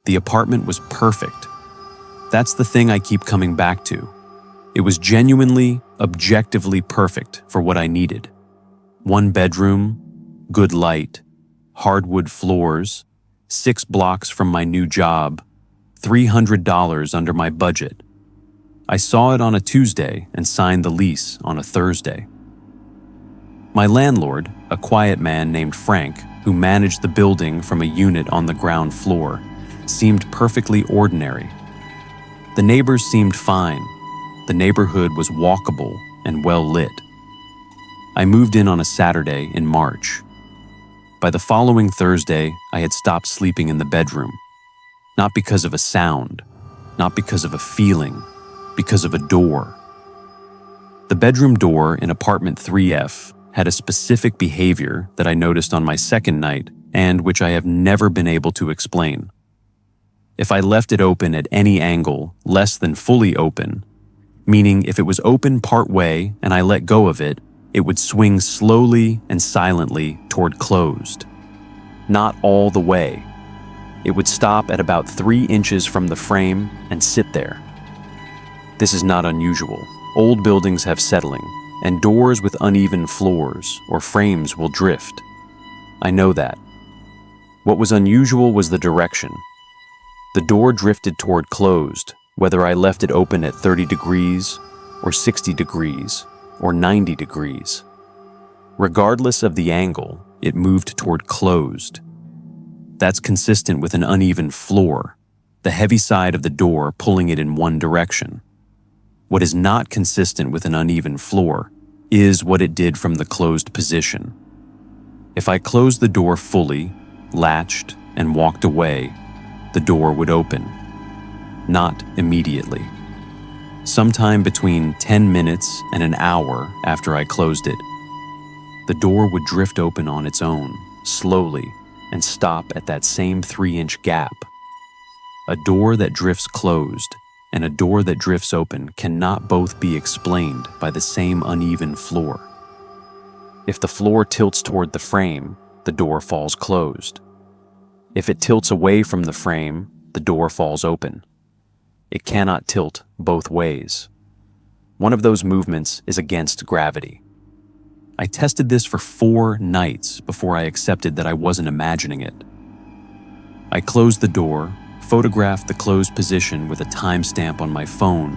The apartment was perfect. That's the thing I keep coming back to. It was genuinely, objectively perfect for what I needed. 1 bedroom, good light, hardwood floors, 6 blocks from my new job, $300 under my budget. I saw it on a Tuesday and signed the lease on a Thursday. My landlord, a quiet man named Frank, who managed the building from a unit on the ground floor, seemed perfectly ordinary. The neighbors seemed fine. The neighborhood was walkable and well lit. I moved in on a Saturday in March. By the following Thursday, I had stopped sleeping in the bedroom. Not because of a sound, not because of a feeling, because of a door. The bedroom door in apartment 3F had a specific behavior that I noticed on my second night and which I have never been able to explain. If I left it open at any angle less than fully open, meaning if it was open part way and I let go of it, it would swing slowly and silently toward closed. Not all the way. It would stop at about 3 inches from the frame and sit there. This is not unusual. Old buildings have settling, and doors with uneven floors or frames will drift. I know that. What was unusual was the direction. The door drifted toward closed, whether I left it open at 30 degrees or 60 degrees or 90 degrees. Regardless of the angle, it moved toward closed. That's consistent with an uneven floor, the heavy side of the door pulling it in one direction. What is not consistent with an uneven floor is what it did from the closed position. If I closed the door fully, latched, and walked away, the door would open. Not immediately. Sometime between 10 minutes and an hour after I closed it, the door would drift open on its own, slowly, and stop at that same 3-inch gap. A door that drifts closed and a door that drifts open cannot both be explained by the same uneven floor. If the floor tilts toward the frame, the door falls closed. If it tilts away from the frame, the door falls open. It cannot tilt both ways. One of those movements is against gravity. I tested this for 4 nights before I accepted that I wasn't imagining it. I closed the door, photographed the closed position with a timestamp on my phone,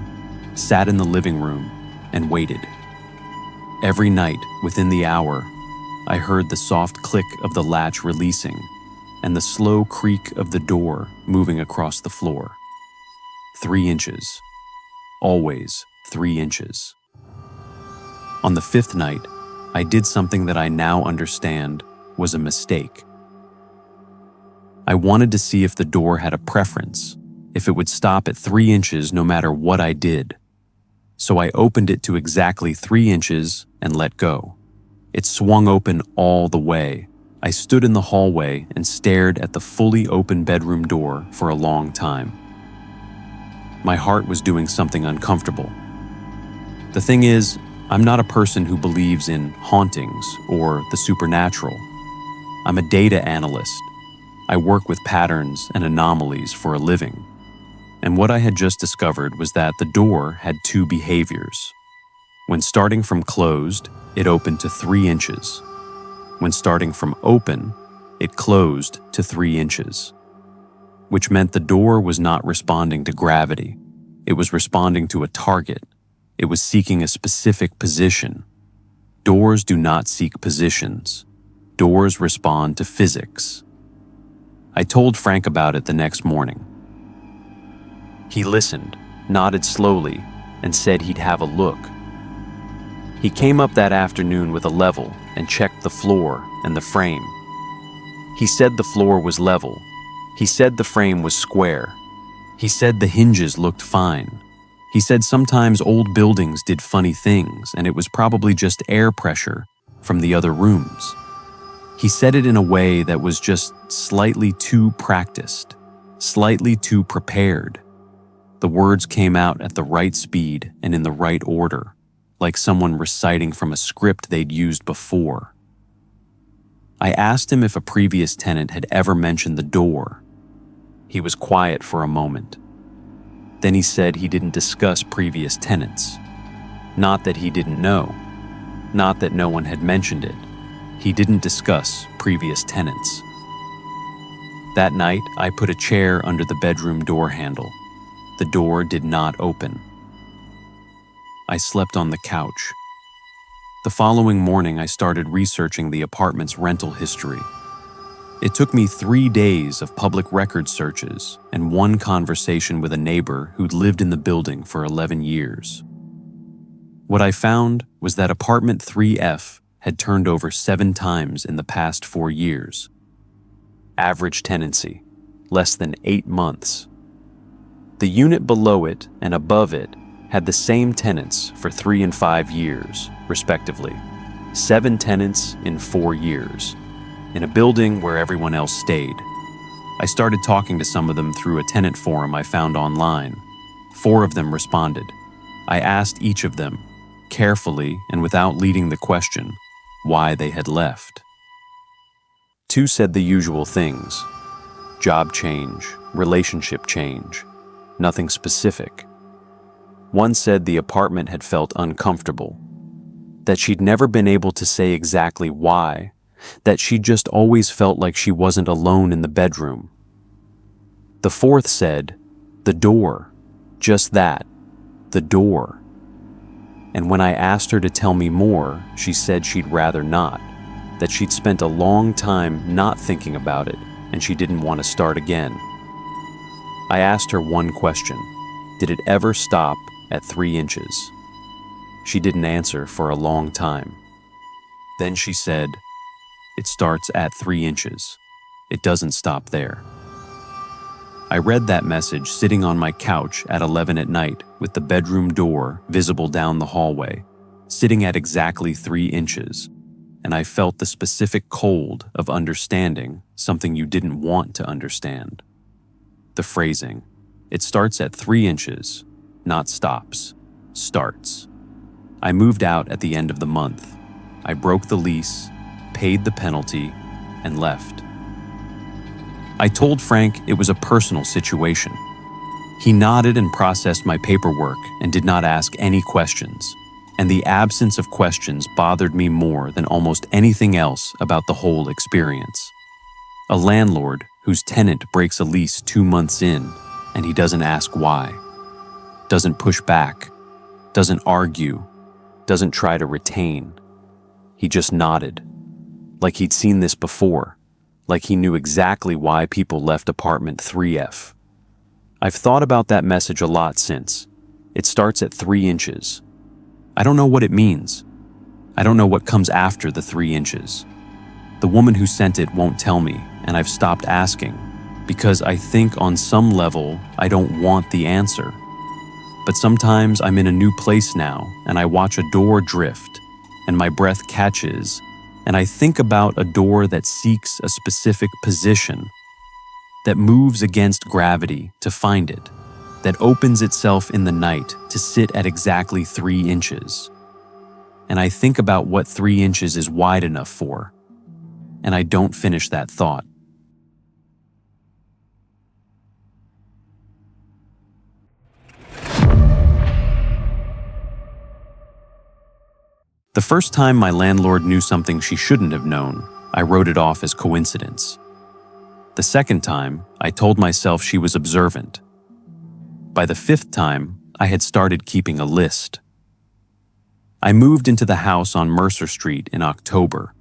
sat in the living room, and waited. Every night, within the hour, I heard the soft click of the latch releasing and the slow creak of the door moving across the floor. 3 inches. Always 3 inches. On the 5th night, I did something that I now understand was a mistake. I wanted to see if the door had a preference, if it would stop at 3 inches no matter what I did. So I opened it to exactly 3 inches and let go. It swung open all the way. I stood in the hallway and stared at the fully open bedroom door for a long time. My heart was doing something uncomfortable. The thing is, I'm not a person who believes in hauntings or the supernatural. I'm a data analyst. I work with patterns and anomalies for a living. And what I had just discovered was that the door had 2 behaviors. When starting from closed, it opened to 3 inches. When starting from open, it closed to 3 inches. Which meant the door was not responding to gravity. It was responding to a target. It was seeking a specific position. Doors do not seek positions. Doors respond to physics. I told Frank about it the next morning. He listened, nodded slowly, and said he'd have a look. He came up that afternoon with a level and checked the floor and the frame. He said the floor was level. He said the frame was square. He said the hinges looked fine. He said sometimes old buildings did funny things and it was probably just air pressure from the other rooms. He said it in a way that was just slightly too practiced, slightly too prepared. The words came out at the right speed and in the right order, like someone reciting from a script they'd used before. I asked him if a previous tenant had ever mentioned the door. He was quiet for a moment. Then he said he didn't discuss previous tenants. Not that he didn't know. Not that no one had mentioned it. He didn't discuss previous tenants. That night, I put a chair under the bedroom door handle. The door did not open. I slept on the couch. The following morning, I started researching the apartment's rental history. It took me 3 days of public record searches and one conversation with a neighbor who'd lived in the building for 11 years. What I found was that apartment 3F had turned over 7 times in the past 4 years. Average tenancy, less than 8 months. The unit below it and above it had the same tenants for 3 and 5 years, respectively. 7 tenants in 4 years, in a building where everyone else stayed. I started talking to some of them through a tenant forum I found online. 4 of them responded. I asked each of them, carefully and without leading the question, why they had left. 2 said the usual things: job change, relationship change, nothing specific. 1 said the apartment had felt uncomfortable, that she'd never been able to say exactly why, that she just always felt like she wasn't alone in the bedroom. The 4th said, the door, just that, the door. And when I asked her to tell me more, she said she'd rather not, that she'd spent a long time not thinking about it and she didn't want to start again. I asked her one question: did it ever stop at 3 inches? She didn't answer for a long time. Then she said, it starts at 3 inches. It doesn't stop there. I read that message sitting on my couch at 11 at night with the bedroom door visible down the hallway, sitting at exactly 3 inches, and I felt the specific cold of understanding something you didn't want to understand. The phrasing, it starts at 3 inches, not stops, starts. I moved out at the end of the month. I broke the lease, paid the penalty, and left. I told Frank it was a personal situation. He nodded and processed my paperwork and did not ask any questions, and the absence of questions bothered me more than almost anything else about the whole experience. A landlord whose tenant breaks a lease 2 months in, and he doesn't ask why, doesn't push back, doesn't argue, doesn't try to retain. He just nodded, like he'd seen this before, like he knew exactly why people left apartment 3F. I've thought about that message a lot since. It starts at 3 inches. I don't know what it means. I don't know what comes after the 3 inches. The woman who sent it won't tell me, and I've stopped asking, because I think on some level I don't want the answer. But sometimes I'm in a new place now, and I watch a door drift, and my breath catches, and I think about a door that seeks a specific position, that moves against gravity to find it, that opens itself in the night to sit at exactly 3 inches. And I think about what 3 inches is wide enough for, and I don't finish that thought. The first time my landlord knew something she shouldn't have known, I wrote it off as coincidence. The second time, I told myself she was observant. By the 5th time, I had started keeping a list. I moved into the house on Mercer Street in October,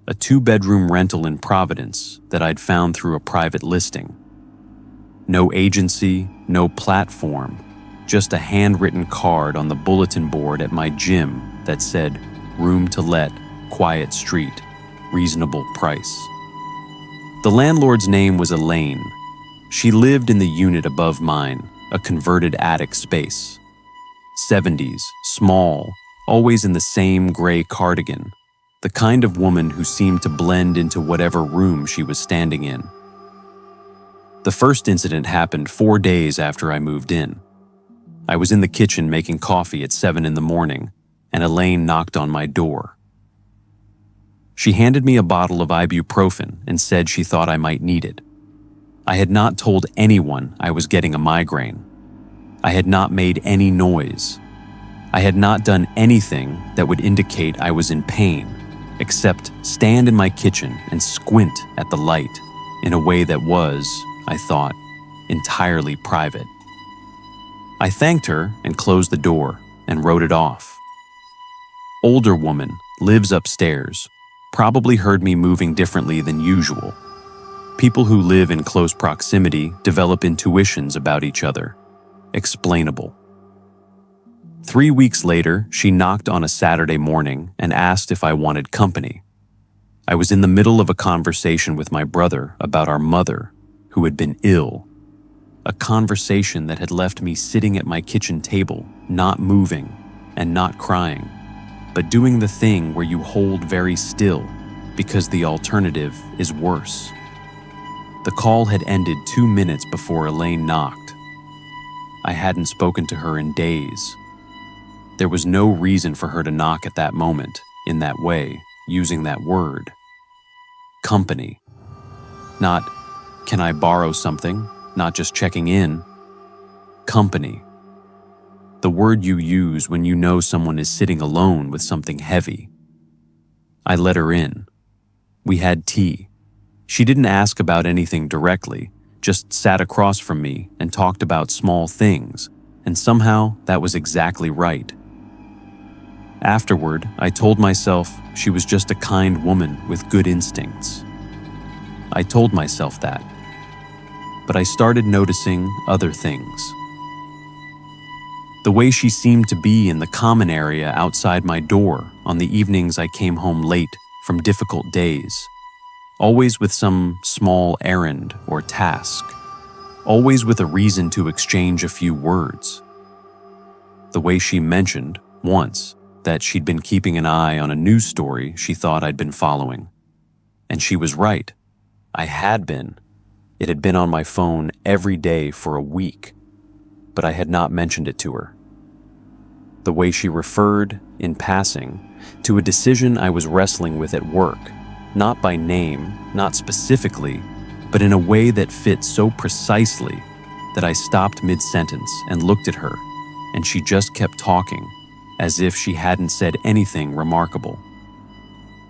a 2-bedroom rental in Providence that I'd found through a private listing. No agency, no platform, just a handwritten card on the bulletin board at my gym that said, room to let, quiet street, reasonable price. The landlord's name was Elaine. She lived in the unit above mine, a converted attic space. 70s, small, always in the same gray cardigan, the kind of woman who seemed to blend into whatever room she was standing in. The first incident happened 4 days after I moved in. I was in the kitchen making coffee at 7 in the morning, and Elaine knocked on my door. She handed me a bottle of ibuprofen and said she thought I might need it. I had not told anyone I was getting a migraine. I had not made any noise. I had not done anything that would indicate I was in pain, except stand in my kitchen and squint at the light in a way that was, I thought, entirely private. I thanked her and closed the door and wrote it off. Older woman, lives upstairs, probably heard me moving differently than usual. People who live in close proximity develop intuitions about each other. Explainable. 3 weeks later, she knocked on a Saturday morning and asked if I wanted company. I was in the middle of a conversation with my brother about our mother, who had been ill. A conversation that had left me sitting at my kitchen table, not moving and not crying, but doing the thing where you hold very still because the alternative is worse. The call had ended 2 minutes before Elaine knocked. I hadn't spoken to her in days. There was no reason for her to knock at that moment, in that way, using that word. Company. Not, can I borrow something? Not just checking in. Company. The word you use when you know someone is sitting alone with something heavy. I let her in. We had tea. She didn't ask about anything directly, just sat across from me and talked about small things, and somehow that was exactly right. Afterward, I told myself she was just a kind woman with good instincts. I told myself that. But I started noticing other things. The way she seemed to be in the common area outside my door on the evenings I came home late from difficult days, always with some small errand or task, always with a reason to exchange a few words. The way she mentioned, once, that she'd been keeping an eye on a news story she thought I'd been following. And she was right. I had been. It had been on my phone every day for a week, but I had not mentioned it to her. The way she referred, in passing, to a decision I was wrestling with at work, not by name, not specifically, but in a way that fit so precisely that I stopped mid-sentence and looked at her, and she just kept talking, as if she hadn't said anything remarkable.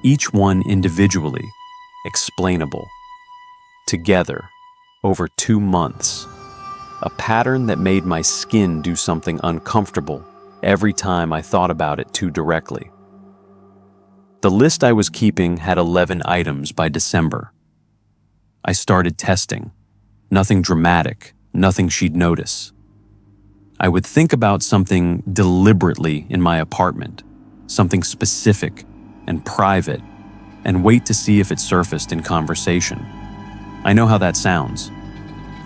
Each one individually, explainable. Together, over 2 months. A pattern that made my skin do something uncomfortable every time I thought about it too directly. The list I was keeping had 11 items by December. I started testing. Nothing dramatic, nothing she'd notice. I would think about something deliberately in my apartment, something specific and private, and wait to see if it surfaced in conversation. I know how that sounds.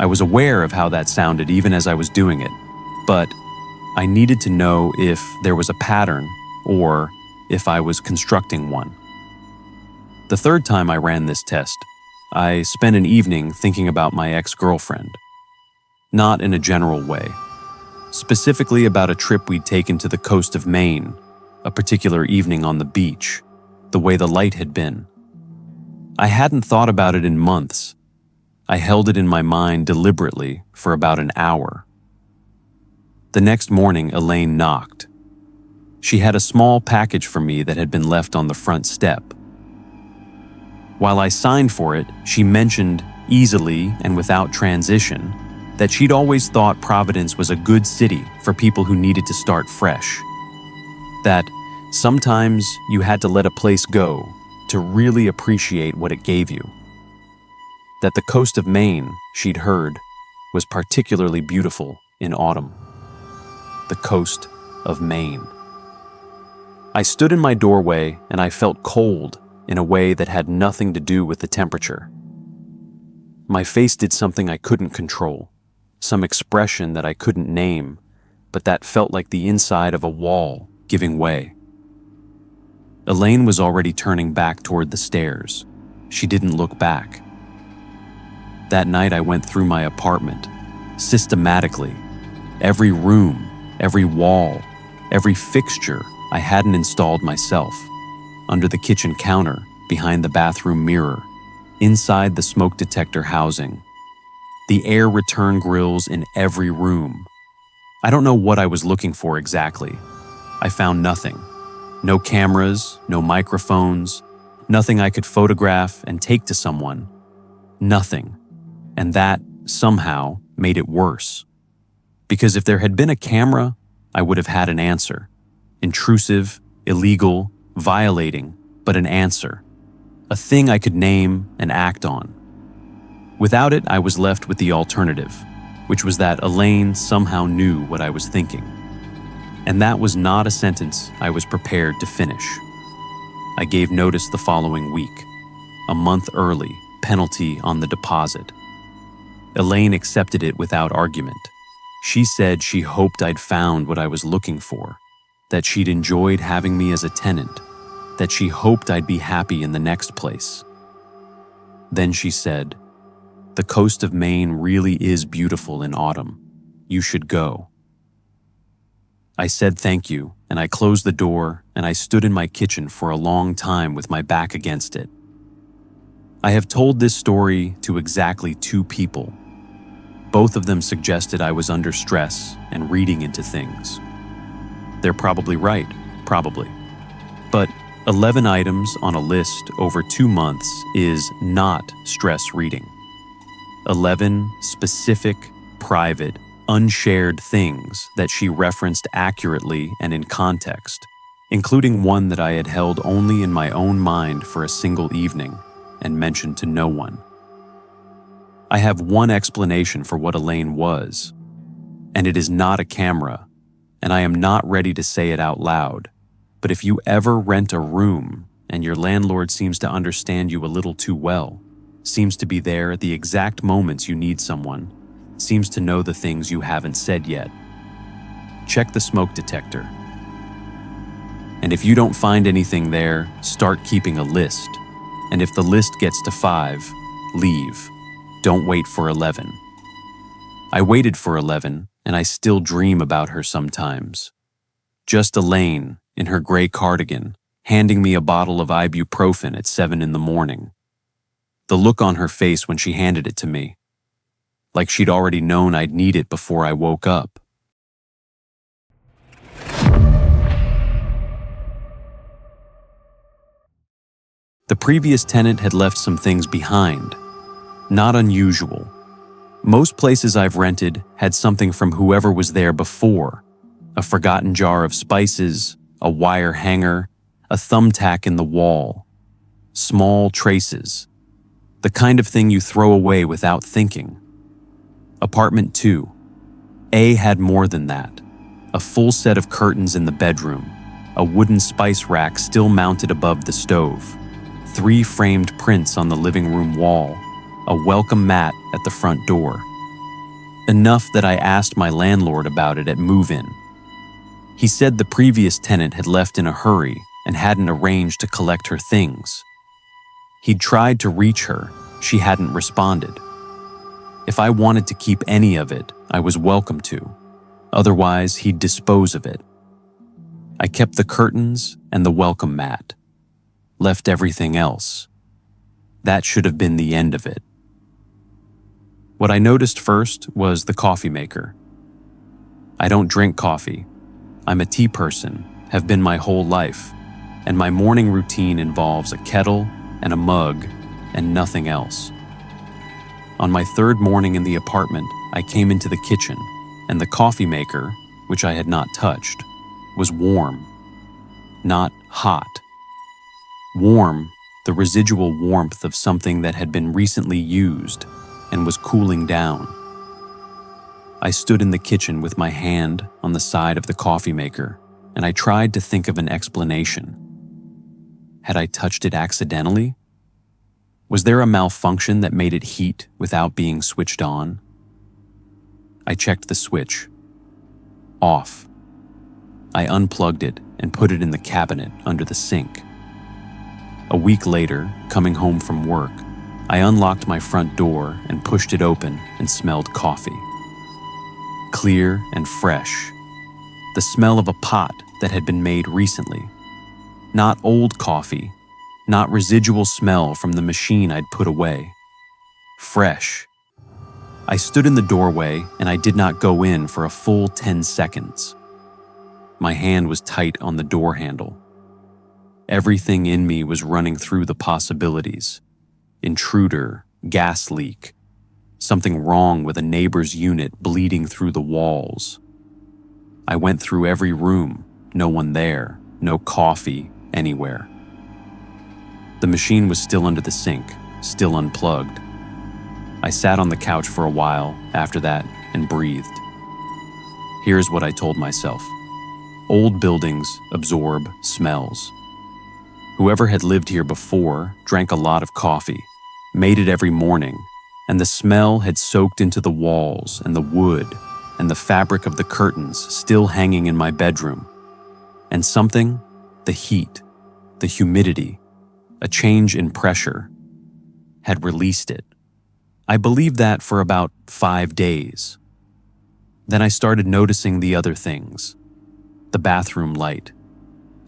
I was aware of how that sounded even as I was doing it, but I needed to know if there was a pattern or if I was constructing one. The third time I ran this test, I spent an evening thinking about my ex-girlfriend. Not in a general way. Specifically about a trip we'd taken to the coast of Maine, a particular evening on the beach, the way the light had been. I hadn't thought about it in months. I held it in my mind deliberately for about an hour. The next morning, Elaine knocked. She had a small package for me that had been left on the front step. While I signed for it, she mentioned, easily and without transition, that she'd always thought Providence was a good city for people who needed to start fresh. That sometimes you had to let a place go to really appreciate what it gave you. That the coast of Maine, she'd heard, was particularly beautiful in autumn. The coast of Maine. I stood in my doorway and I felt cold in a way that had nothing to do with the temperature. My face did something I couldn't control, some expression that I couldn't name, but that felt like the inside of a wall giving way. Elaine was already turning back toward the stairs. She didn't look back. That night I went through my apartment, systematically. Every room, every wall, every fixture I hadn't installed myself. Under the kitchen counter, behind the bathroom mirror, inside the smoke detector housing. The air return grills in every room. I don't know what I was looking for exactly. I found nothing. No cameras, no microphones, nothing I could photograph and take to someone. Nothing. And that, somehow, made it worse. Because if there had been a camera, I would have had an answer. Intrusive, illegal, violating, but an answer. A thing I could name and act on. Without it, I was left with the alternative, which was that Elaine somehow knew what I was thinking. And that was not a sentence I was prepared to finish. I gave notice the following week, a month early, penalty on the deposit. Elaine accepted it without argument. She said she hoped I'd found what I was looking for, that she'd enjoyed having me as a tenant, that she hoped I'd be happy in the next place. Then she said, "The coast of Maine really is beautiful in autumn. You should go." I said thank you, and I closed the door, and I stood in my kitchen for a long time with my back against it. I have told this story to exactly 2 people. Both of them suggested I was under stress and reading into things. They're probably right, probably. But 11 items on a list over 2 months is not stress reading. 11 specific, private, unshared things that she referenced accurately and in context, including one that I had held only in my own mind for a single evening and mentioned to no one. I have one explanation for what Elaine was, and it is not a camera, and I am not ready to say it out loud, but if you ever rent a room and your landlord seems to understand you a little too well, seems to be there at the exact moments you need someone, seems to know the things you haven't said yet, check the smoke detector. And if you don't find anything there, start keeping a list. And if the list gets to 5, leave. Don't wait for 11. I waited for 11, and I still dream about her sometimes. Just Elaine, in her gray cardigan, handing me a bottle of ibuprofen at 7 in the morning. The look on her face when she handed it to me, like she'd already known I'd need it before I woke up. The previous tenant had left some things behind. Not unusual. Most places I've rented had something from whoever was there before. A forgotten jar of spices, a wire hanger, a thumbtack in the wall. Small traces. The kind of thing you throw away without thinking. Apartment 2. A had more than that. A full set of curtains in the bedroom. A wooden spice rack still mounted above the stove. 3 framed prints on the living room wall. A welcome mat at the front door. Enough that I asked my landlord about it at move-in. He said the previous tenant had left in a hurry and hadn't arranged to collect her things. He'd tried to reach her, she hadn't responded. If I wanted to keep any of it, I was welcome to. Otherwise, he'd dispose of it. I kept the curtains and the welcome mat. Left everything else. That should have been the end of it. What I noticed first was the coffee maker. I don't drink coffee. I'm a tea person, have been my whole life, and my morning routine involves a kettle and a mug and nothing else. On my 3rd morning in the apartment, I came into the kitchen, and the coffee maker, which I had not touched, was warm, not hot. Warm, the residual warmth of something that had been recently used and was cooling down. I stood in the kitchen with my hand on the side of the coffee maker, and I tried to think of an explanation. Had I touched it accidentally? Was there a malfunction that made it heat without being switched on? I checked the switch. Off. I unplugged it and put it in the cabinet under the sink. A week later, coming home from work, I unlocked my front door and pushed it open and smelled coffee. Clear and fresh. The smell of a pot that had been made recently. Not old coffee, not residual smell from the machine I'd put away. Fresh. I stood in the doorway and I did not go in for a full 10 seconds. My hand was tight on the door handle. Everything in me was running through the possibilities. Intruder, gas leak, something wrong with a neighbor's unit bleeding through the walls. I went through every room, no one there, no coffee anywhere. The machine was still under the sink, still unplugged. I sat on the couch for a while after that and breathed. Here's what I told myself. Old buildings absorb smells. Whoever had lived here before drank a lot of coffee, made it every morning, and the smell had soaked into the walls and the wood and the fabric of the curtains still hanging in my bedroom. And something, the heat, the humidity, a change in pressure, had released it. I believed that for about 5 days. Then I started noticing the other things. The bathroom light.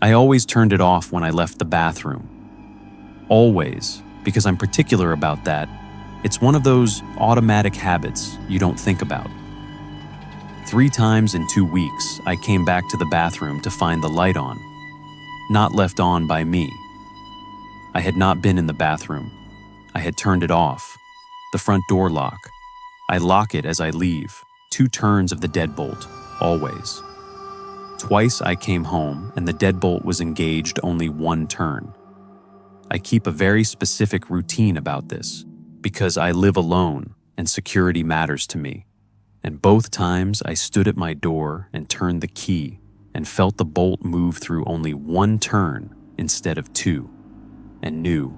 I always turned it off when I left the bathroom. Always, because I'm particular about that. It's one of those automatic habits you don't think about. 3 times in 2 weeks, I came back to the bathroom to find the light on, not left on by me. I had not been in the bathroom. I had turned it off. The front door lock. I lock it as I leave, 2 turns of the deadbolt, always. Twice I came home and the deadbolt was engaged only 1 turn. I keep a very specific routine about this because I live alone and security matters to me. And both times I stood at my door and turned the key and felt the bolt move through only 1 turn instead of 2, and knew,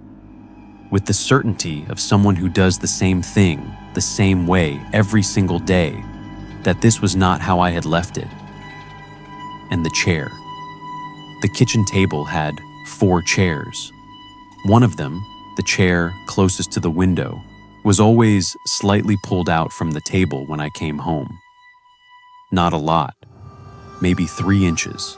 with the certainty of someone who does the same thing the same way every single day, that this was not how I had left it. And the chair. The kitchen table had 4 chairs. One of them, the chair closest to the window, was always slightly pulled out from the table when I came home. Not a lot, maybe 3 inches.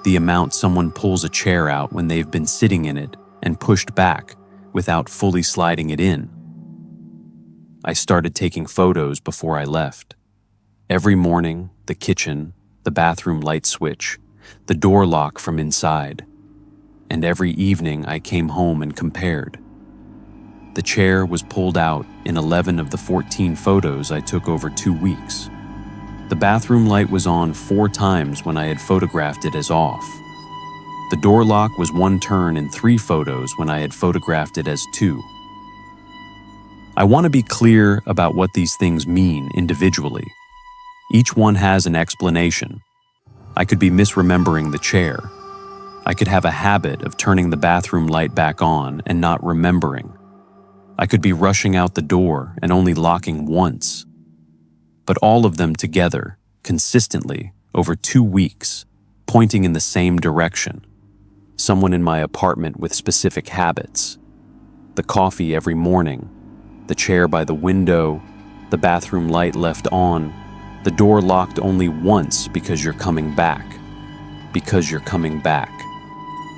The amount someone pulls a chair out when they've been sitting in it and pushed back without fully sliding it in. I started taking photos before I left. Every morning, the kitchen, the bathroom light switch, the door lock from inside. And every evening I came home and compared. The chair was pulled out in 11 of the 14 photos I took over 2 weeks. The bathroom light was on 4 times when I had photographed it as off. The door lock was 1 turn in 3 photos when I had photographed it as 2. I want to be clear about what these things mean individually. Each one has an explanation. I could be misremembering the chair. I could have a habit of turning the bathroom light back on and not remembering. I could be rushing out the door and only locking once. But all of them together, consistently, over 2 weeks, pointing in the same direction. Someone in my apartment with specific habits. The coffee every morning, the chair by the window, the bathroom light left on, the door locked only once because you're coming back. Because you're coming back.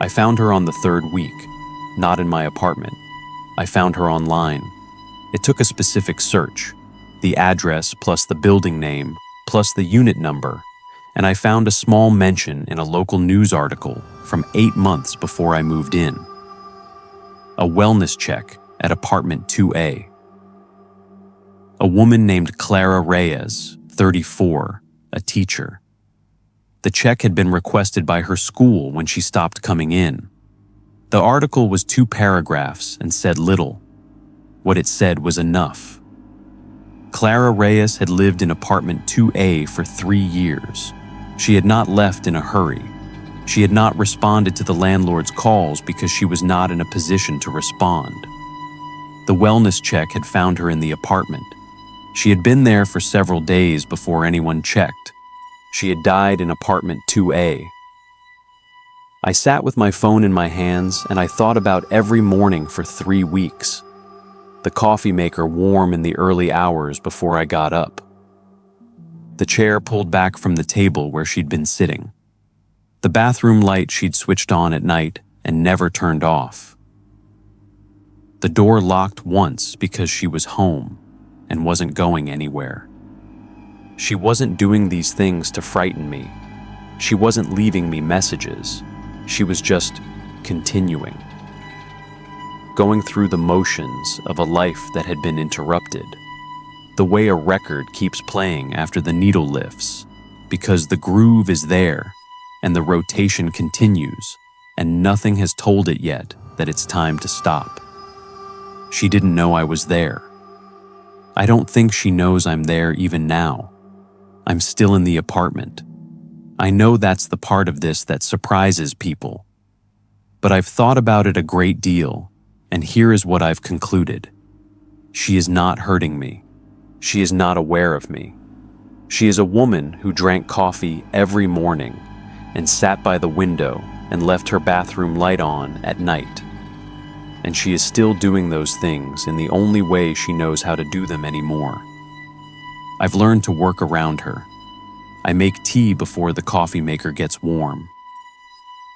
I found her on the 3rd week, not in my apartment. I found her online. It took a specific search, the address plus the building name plus the unit number, and I found a small mention in a local news article from 8 months before I moved in. A wellness check at apartment 2A. A woman named Clara Reyes, 34, a teacher. The check had been requested by her school when she stopped coming in. The article was 2 paragraphs and said little. What it said was enough. Clara Reyes had lived in apartment 2A for 3 years. She had not left in a hurry. She had not responded to the landlord's calls because she was not in a position to respond. The wellness check had found her in the apartment. She had been there for several days before anyone checked. She had died in apartment 2A. I sat with my phone in my hands and I thought about every morning for 3 weeks. The coffee maker warm in the early hours before I got up. The chair pulled back from the table where she'd been sitting. The bathroom light she'd switched on at night and never turned off. The door locked once because she was home and wasn't going anywhere. She wasn't doing these things to frighten me. She wasn't leaving me messages. She was just continuing. Going through the motions of a life that had been interrupted. The way a record keeps playing after the needle lifts, because the groove is there and the rotation continues, and nothing has told it yet that it's time to stop. She didn't know I was there. I don't think she knows I'm there even now. I'm still in the apartment. I know that's the part of this that surprises people. But I've thought about it a great deal, and here is what I've concluded. She is not hurting me. She is not aware of me. She is a woman who drank coffee every morning and sat by the window and left her bathroom light on at night. And she is still doing those things in the only way she knows how to do them anymore. I've learned to work around her. I make tea before the coffee maker gets warm.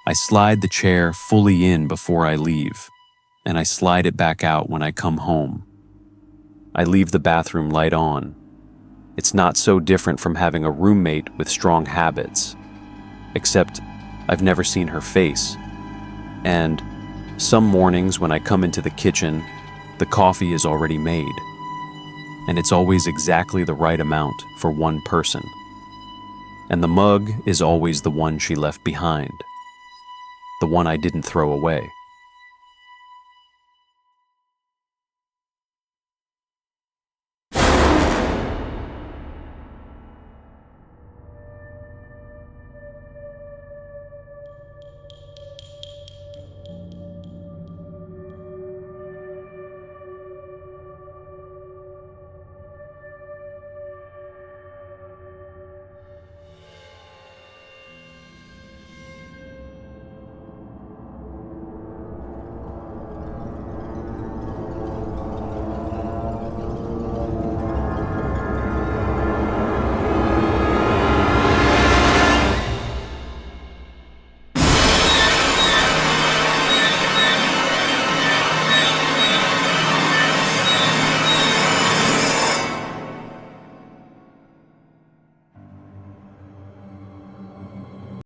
I slide the chair fully in before I leave, and I slide it back out when I come home. I leave the bathroom light on. It's not so different from having a roommate with strong habits, except I've never seen her face. And some mornings when I come into the kitchen, the coffee is already made. And it's always exactly the right amount for one person. And the mug is always the one she left behind, the one I didn't throw away.